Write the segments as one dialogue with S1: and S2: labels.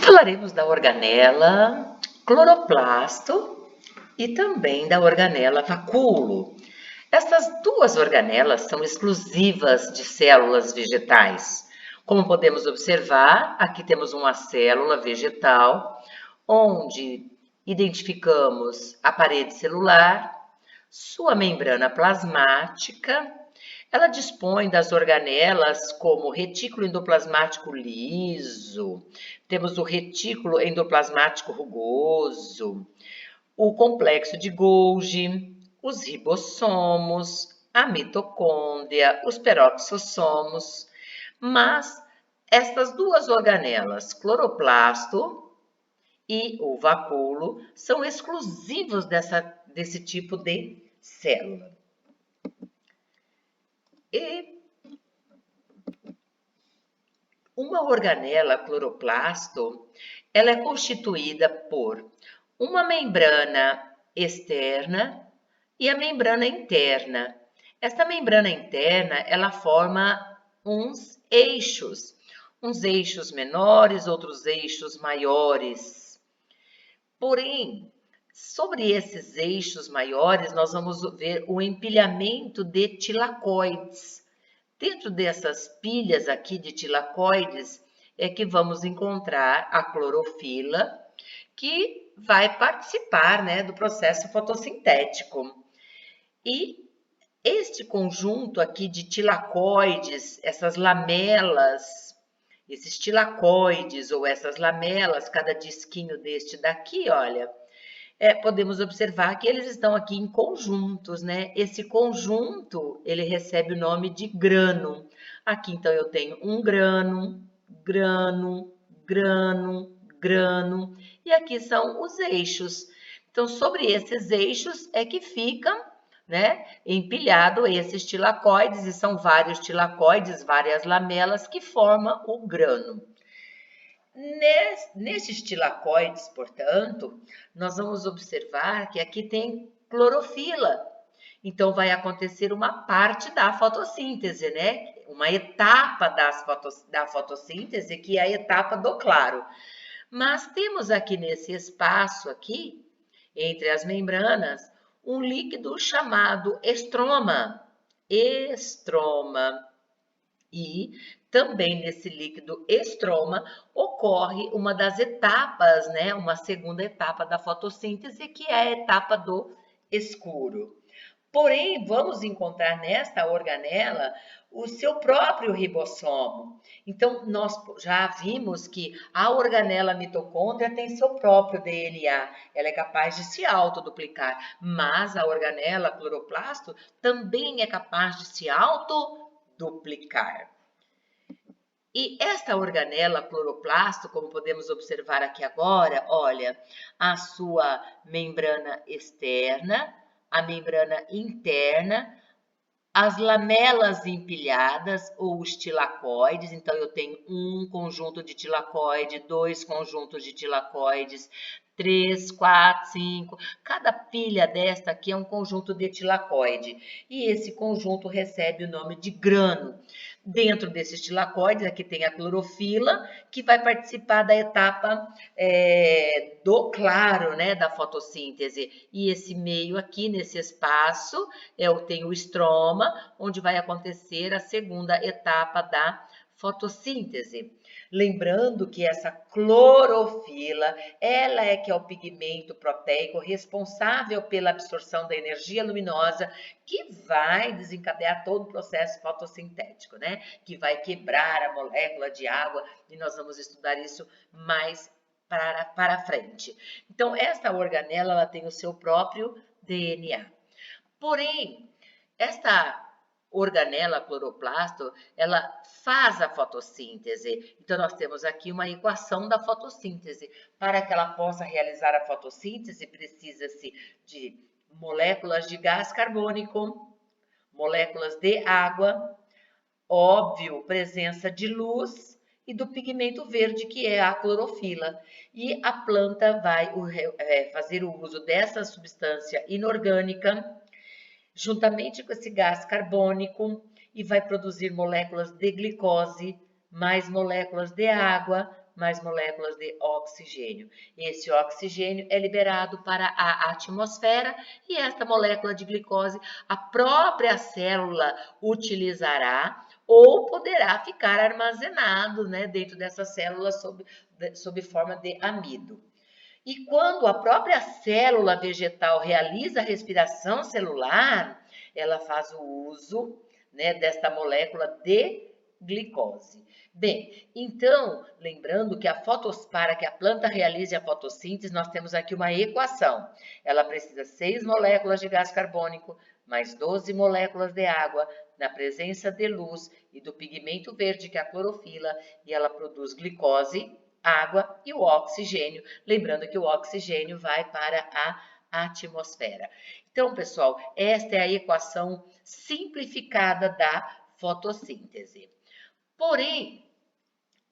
S1: Falaremos da organela cloroplasto e também da organela vacúolo. Essas duas organelas são exclusivas de células vegetais. Como podemos observar, aqui temos uma célula vegetal, onde identificamos a parede celular, sua membrana plasmática. Ela dispõe das organelas como retículo endoplasmático liso, temos o retículo endoplasmático rugoso, o complexo de Golgi, os ribossomos, a mitocôndria, os peroxossomos, mas estas duas organelas, cloroplasto e o vacúolo, são exclusivos desse tipo de célula. E uma organela cloroplasto, ela é constituída por uma membrana externa e a membrana interna. Esta membrana interna, ela forma uns eixos menores, outros eixos maiores. Porém, sobre esses eixos maiores, nós vamos ver o empilhamento de tilacoides. Dentro dessas pilhas aqui de tilacoides é que vamos encontrar a clorofila, que vai participar, né, do processo fotossintético. E este conjunto aqui de tilacoides, essas lamelas, esses tilacoides ou essas lamelas, cada disquinho deste daqui, olha, podemos observar que eles estão aqui em conjuntos, né? Esse conjunto, ele recebe o nome de grano. Aqui, então, eu tenho um grano, grano, grano, grano, e aqui são os eixos. Então, sobre esses eixos é que ficam, né, empilhado esses tilacoides, e são vários tilacoides, várias lamelas que formam o grano. Nesses tilacoides, portanto, nós vamos observar que aqui tem clorofila. Então, vai acontecer uma parte da fotossíntese, né? Uma etapa da fotossíntese, que é a etapa do claro. Mas temos aqui nesse espaço aqui, entre as membranas, um líquido chamado estroma. Estroma. E também nesse líquido estroma ocorre uma das etapas, né? Uma segunda etapa da fotossíntese, que é a etapa do escuro. Porém, vamos encontrar nesta organela o seu próprio ribossomo. Então, nós já vimos que a organela mitocôndria tem seu próprio DNA, ela é capaz de se autoduplicar, mas a organela cloroplasto também é capaz de se autoduplicar. E esta organela cloroplasto, como podemos observar aqui agora, olha, a sua membrana externa, a membrana interna, as lamelas empilhadas ou os tilacoides. Então, eu tenho um conjunto de tilacoide, dois conjuntos de tilacoides, 3, 4, 5. Cada pilha desta aqui é um conjunto de tilacoide. E esse conjunto recebe o nome de grano. Dentro desses tilacoides, aqui tem a clorofila, que vai participar da etapa do claro, né, da fotossíntese. E esse meio aqui, nesse espaço, eu tenho o estroma, onde vai acontecer a segunda etapa da fotossíntese. Lembrando que essa clorofila, ela é que é o pigmento proteico responsável pela absorção da energia luminosa, que vai desencadear todo o processo fotossintético, né? Que vai quebrar a molécula de água, e nós vamos estudar isso mais para frente. Então, esta organela, ela tem o seu próprio DNA. Porém, esta organela cloroplasto, ela faz a fotossíntese. Então, nós temos aqui uma equação da fotossíntese. Para que ela possa realizar a fotossíntese, precisa-se de moléculas de gás carbônico, moléculas de água, óbvio, presença de luz e do pigmento verde, que é a clorofila. E a planta vai fazer o uso dessa substância inorgânica juntamente com esse gás carbônico, e vai produzir moléculas de glicose, mais moléculas de água, mais moléculas de oxigênio. Esse oxigênio é liberado para a atmosfera e esta molécula de glicose a própria célula utilizará ou poderá ficar armazenado, né, dentro dessa célula sob forma de amido. E quando a própria célula vegetal realiza a respiração celular, ela faz o uso, né, desta molécula de glicose. Bem, então, lembrando que para que a planta realize a fotossíntese, nós temos aqui uma equação. Ela precisa 6 moléculas de gás carbônico, mais 12 moléculas de água, na presença de luz e do pigmento verde, que é a clorofila, e ela produz glicose, água e o oxigênio. Lembrando que o oxigênio vai para a atmosfera. Então, pessoal, esta é a equação simplificada da fotossíntese. Porém,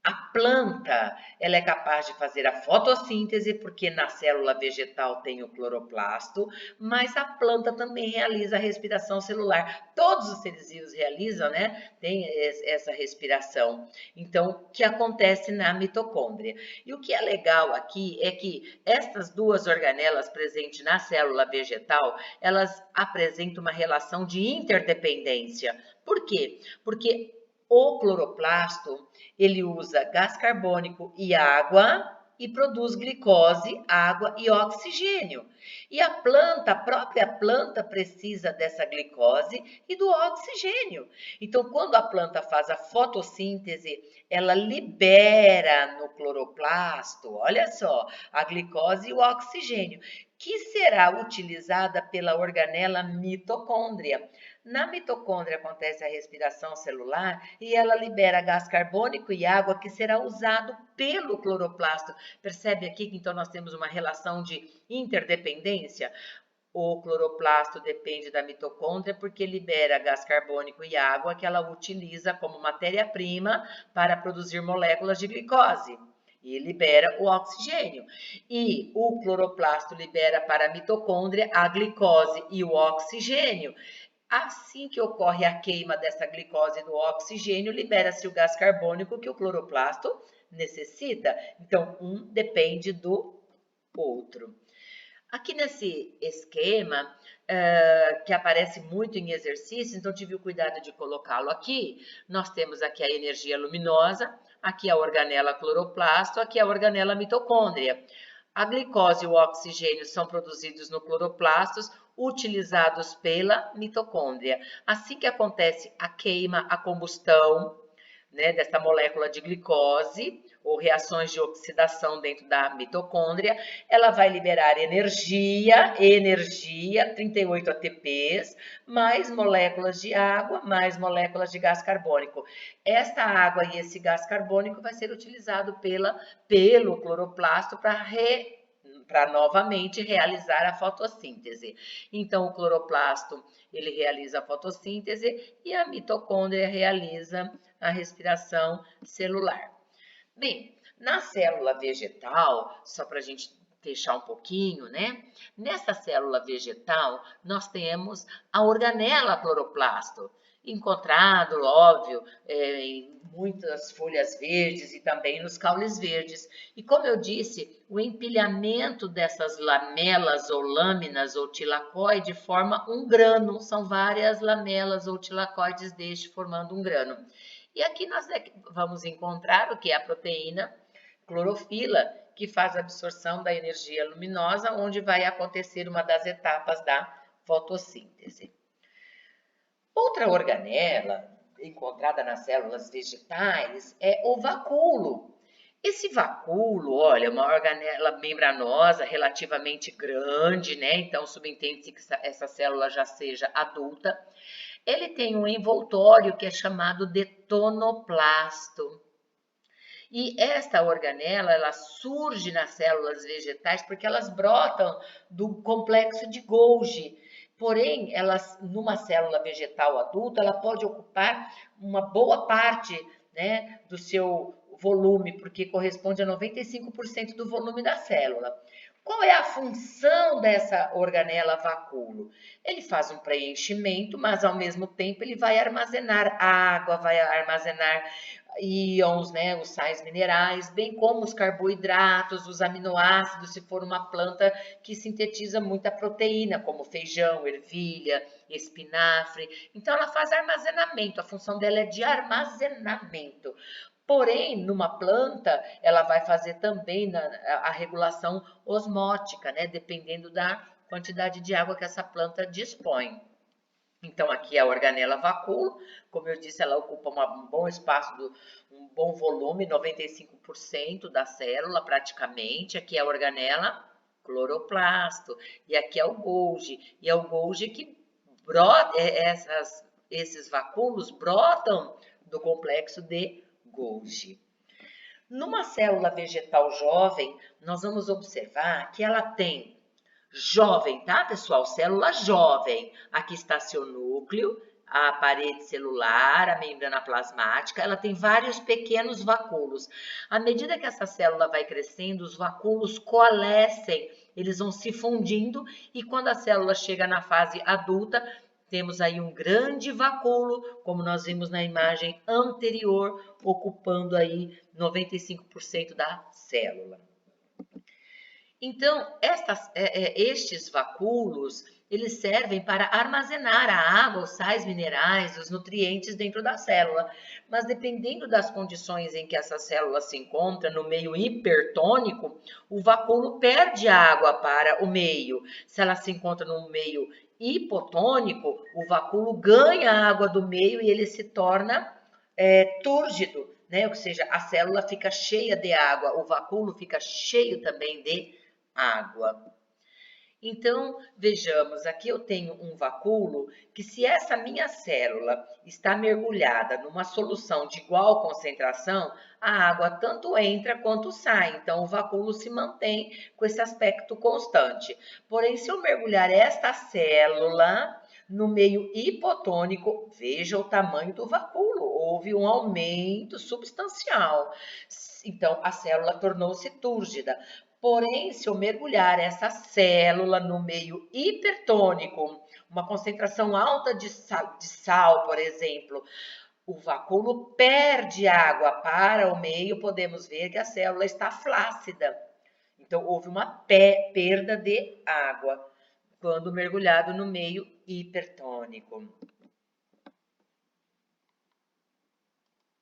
S1: a planta, ela é capaz de fazer a fotossíntese, porque na célula vegetal tem o cloroplasto, mas a planta também realiza a respiração celular. Todos os seres vivos realizam, né? Tem essa respiração. Então, o que acontece na mitocôndria? E o que é legal aqui é que estas duas organelas presentes na célula vegetal, elas apresentam uma relação de interdependência. Por quê? Porque o cloroplasto, ele usa gás carbônico e água e produz glicose, água e oxigênio. E a própria planta precisa dessa glicose e do oxigênio. Então, quando a planta faz a fotossíntese, ela libera no cloroplasto, olha só, a glicose e o oxigênio, que será utilizada pela organela mitocôndria. Na mitocôndria acontece a respiração celular e ela libera gás carbônico e água que será usado pelo cloroplasto. Percebe aqui que então nós temos uma relação de interdependência? O cloroplasto depende da mitocôndria porque libera gás carbônico e água que ela utiliza como matéria-prima para produzir moléculas de glicose. E libera o oxigênio. E o cloroplasto libera para a mitocôndria a glicose e o oxigênio. Assim que ocorre a queima dessa glicose e do oxigênio, libera-se o gás carbônico que o cloroplasto necessita. Então, um depende do outro. Aqui nesse esquema, que aparece muito em exercício, então tive o cuidado de colocá-lo aqui. Nós temos aqui a energia luminosa, aqui a organela cloroplasto, aqui a organela mitocôndria. A glicose e o oxigênio são produzidos no cloroplastos, utilizados pela mitocôndria. Assim que acontece a queima, a combustão, né, dessa molécula de glicose, ou reações de oxidação dentro da mitocôndria, ela vai liberar energia, 38 ATPs, mais moléculas de água, mais moléculas de gás carbônico. Esta água e esse gás carbônico vai ser utilizado pelo cloroplasto para novamente realizar a fotossíntese. Então, o cloroplasto, ele realiza a fotossíntese e a mitocôndria realiza a respiração celular. Bem, na célula vegetal, só para a gente fechar um pouquinho, né? Nessa célula vegetal, nós temos a organela cloroplasto, encontrado, óbvio, em muitas folhas verdes e também nos caules verdes. E como eu disse, o empilhamento dessas lamelas ou lâminas ou tilacoide forma um grano, são várias lamelas ou tilacoides deste formando um grano. E aqui nós vamos encontrar o que é a proteína clorofila, que faz a absorção da energia luminosa, onde vai acontecer uma das etapas da fotossíntese. Outra organela encontrada nas células vegetais é o vacúolo. Esse vacúolo, olha, é uma organela membranosa relativamente grande, né? Então, subentende-se que essa célula já seja adulta. Ele tem um envoltório que é chamado de tonoplasto. E esta organela, ela surge nas células vegetais porque elas brotam do complexo de Golgi. Porém, elas, numa célula vegetal adulta, ela pode ocupar uma boa parte, né, do seu volume, porque corresponde a 95% do volume da célula. Qual é a função dessa organela vacúolo? Ele faz um preenchimento, mas ao mesmo tempo ele vai armazenar água, vai armazenar íons, né, os sais minerais, bem como os carboidratos, os aminoácidos, se for uma planta que sintetiza muita proteína, como feijão, ervilha, espinafre. Então, ela faz armazenamento, a função dela é de armazenamento. Porém, numa planta, ela vai fazer também a regulação osmótica, né, dependendo da quantidade de água que essa planta dispõe. Então, aqui é a organela vacúolo, como eu disse, ela ocupa um bom espaço, um bom volume, 95% da célula praticamente. Aqui é a organela cloroplasto, e aqui é o Golgi, e é o Golgi que brota, esses vacúolos brotam do complexo de Golgi. Numa célula vegetal jovem, nós vamos observar que ela tem jovem, tá, pessoal? Célula jovem. Aqui está seu núcleo, a parede celular, a membrana plasmática. Ela tem vários pequenos vacúolos. À medida que essa célula vai crescendo, os vacúolos coalescem, eles vão se fundindo e quando a célula chega na fase adulta, temos aí um grande vacúolo, como nós vimos na imagem anterior, ocupando aí 95% da célula. Então, estes vacúolos, eles servem para armazenar a água, os sais minerais, os nutrientes dentro da célula. Mas dependendo das condições em que essa célula se encontra, no meio hipertônico, o vacúolo perde água para o meio. Se ela se encontra no meio hipotônico, o vacúolo ganha água do meio e ele se torna túrgido, né? Ou seja, a célula fica cheia de água, o vacúolo fica cheio também de água. Então, vejamos, aqui eu tenho um vacúolo que se essa minha célula está mergulhada numa solução de igual concentração, a água tanto entra quanto sai. Então, o vacúolo se mantém com esse aspecto constante. Porém, se eu mergulhar esta célula no meio hipotônico, veja o tamanho do vacúolo, houve um aumento substancial. Então, a célula tornou-se túrgida. Porém, se eu mergulhar essa célula no meio hipertônico, uma concentração alta de sal, por exemplo, o vacúolo perde água para o meio, podemos ver que a célula está flácida. Então, houve uma perda de água quando mergulhado no meio hipertônico.